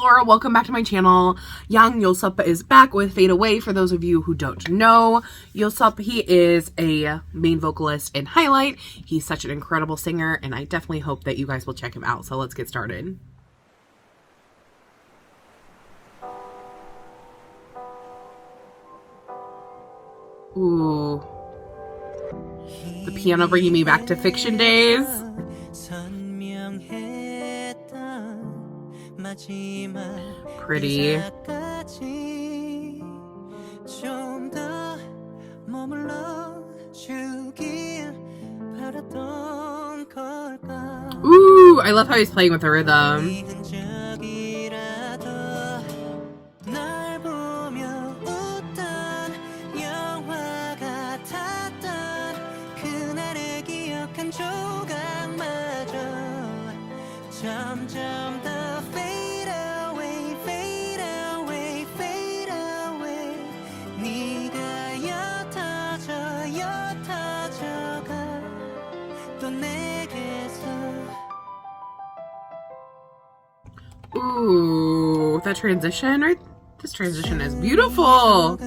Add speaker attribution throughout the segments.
Speaker 1: Laura, welcome back to my channel. Young Yoseop is back with Fade Away. For those of you who don't know, Yoseop, he is a main vocalist in Highlight. He's such an incredible singer, and I definitely hope that you guys will check him out. So let's get started. Ooh. The piano bringing me back to Fiction days. Pretty. Ooh, I love how he's playing with the rhythm. Ooh, that transition, right? This transition is beautiful.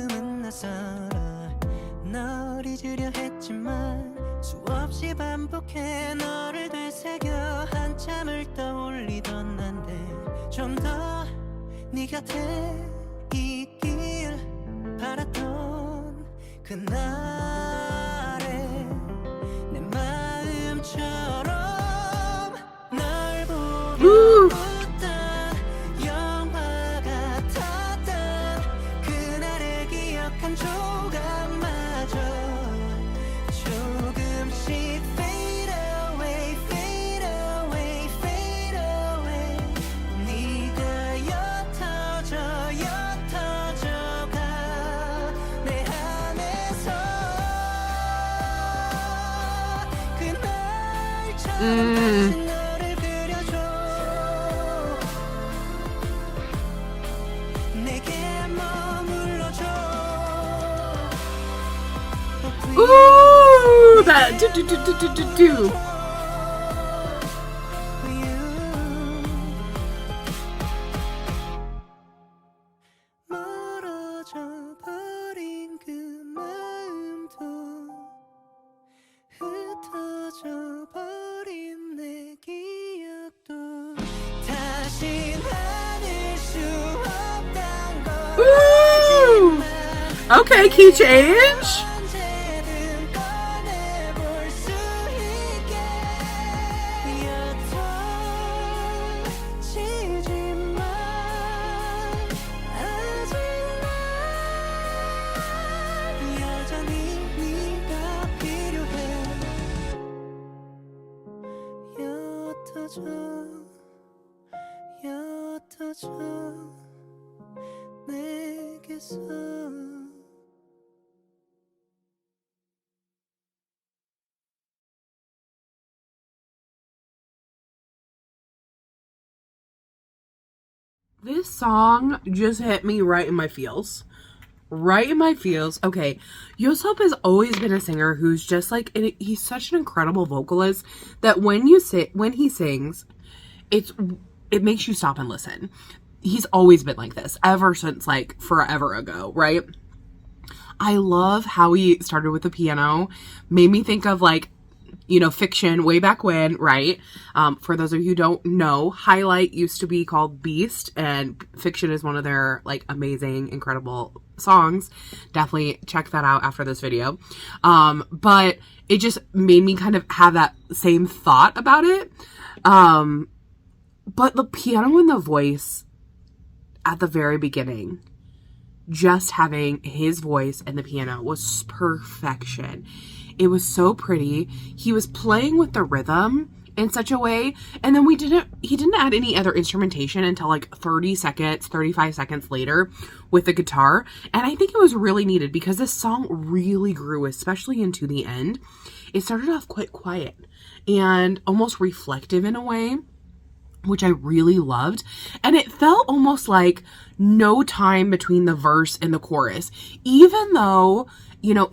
Speaker 1: Ooh. Ooh, that do. Ooh. Okay, key change. This song just hit me right in my feels. Right in my feels. Okay, Yoseop has always been a singer who's just like, he's such an incredible vocalist that when he sings, it makes you stop and listen. He's always been like this ever since like forever ago, right? I love how he started with the piano. Made me think of like, you know, Fiction way back when, right? For those of you who don't know, Highlight used to be called Beast, and Fiction is one of their like amazing, incredible songs. Definitely check that out after this video. But it just made me kind of have that same thought about it. But the piano and the voice at the very beginning, just having his voice and the piano was perfection. It was so pretty. He was playing with the rhythm in such a way, and then he didn't add any other instrumentation until like 35 seconds later with the guitar. And I think it was really needed because this song really grew, especially into the end. It started off quite quiet and almost reflective in a way, which I really loved. And it felt almost like no time between the verse and the chorus, even though, you know,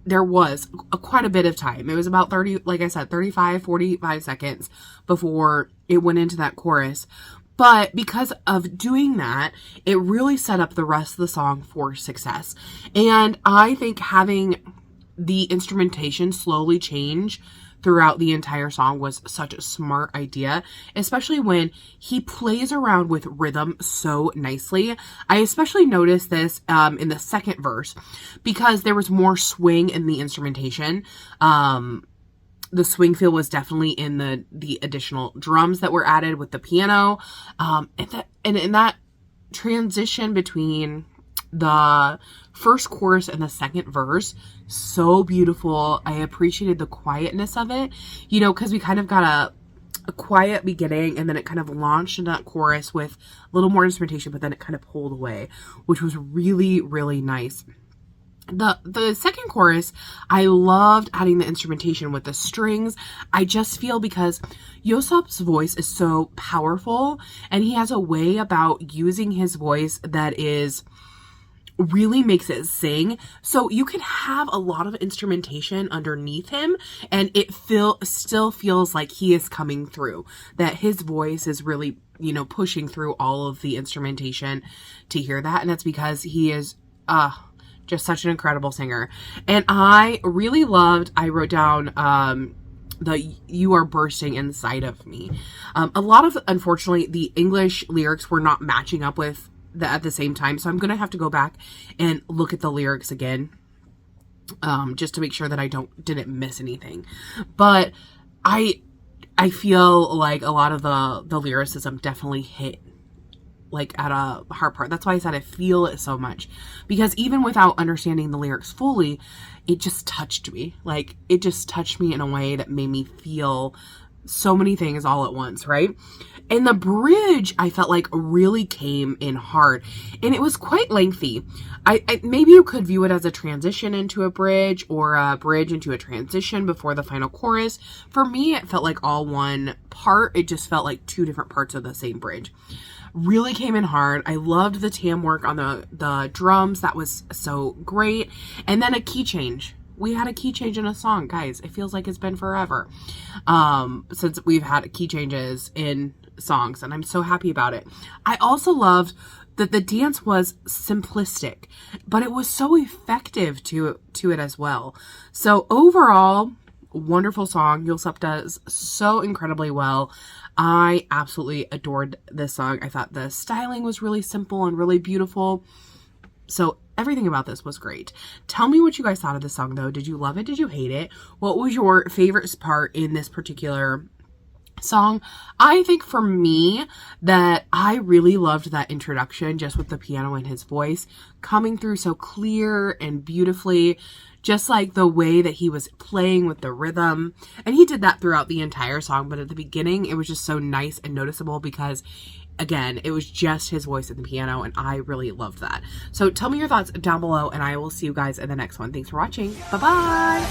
Speaker 1: there was quite a bit of time. It was about 30, like I said, 45 seconds before it went into that chorus. But because of doing that, it really set up the rest of the song for success. And I think having the instrumentation slowly change throughout the entire song was such a smart idea, especially when he plays around with rhythm so nicely. I especially noticed this in the second verse because there was more swing in the instrumentation. The swing feel was definitely in the additional drums that were added with the piano. And in that transition between the first chorus and the second verse, so beautiful. I appreciated the quietness of it, you know, because we kind of got a quiet beginning and then it kind of launched into that chorus with a little more instrumentation, but then it kind of pulled away, which was really, really nice. The second chorus, I loved adding the instrumentation with the strings. I just feel because Yoseop's voice is so powerful and he has a way about using his voice that is really makes it sing. So you can have a lot of instrumentation underneath him and it still feels like he is coming through, that his voice is really, you know, pushing through all of the instrumentation to hear that. And that's because he is just such an incredible singer. And I really loved, I wrote down the "You Are Bursting Inside of Me." A lot of, unfortunately, the English lyrics were not matching up with at the same time, so I'm gonna have to go back and look at the lyrics again, just to make sure that I didn't miss anything. But I feel like a lot of the lyricism definitely hit like at a heart part. That's why I said I feel it so much, because even without understanding the lyrics fully, it just touched me. Like, it just touched me in a way that made me feel so many things all at once, right? And the bridge, I felt like really came in hard, and it was quite lengthy. I maybe you could view it as a transition into a bridge or a bridge into a transition before the final chorus. For me, it felt like all one part. It just felt like two different parts of the same bridge. Really came in hard. I loved the tam work on the drums. That was so great. And then a key change. We had a key change in a song, guys. It feels like it's been forever since we've had key changes in songs, and I'm so happy about it. I also loved that the dance was simplistic, but it was so effective to it as well. So overall, wonderful song. Yoseop does so incredibly well. I absolutely adored this song. I thought the styling was really simple and really beautiful. So everything about this was great. Tell me what you guys thought of this song, though. Did you love it? Did you hate it? What was your favorite part in this particular song? I think for me that I really loved that introduction, just with the piano and his voice coming through so clear and beautifully, just like the way that he was playing with the rhythm. And he did that throughout the entire song, but at the beginning it was just so nice and noticeable because, again, it was just his voice and the piano, and I really loved that. So tell me your thoughts down below, and I will see you guys in the next one. Thanks for watching. Bye-bye.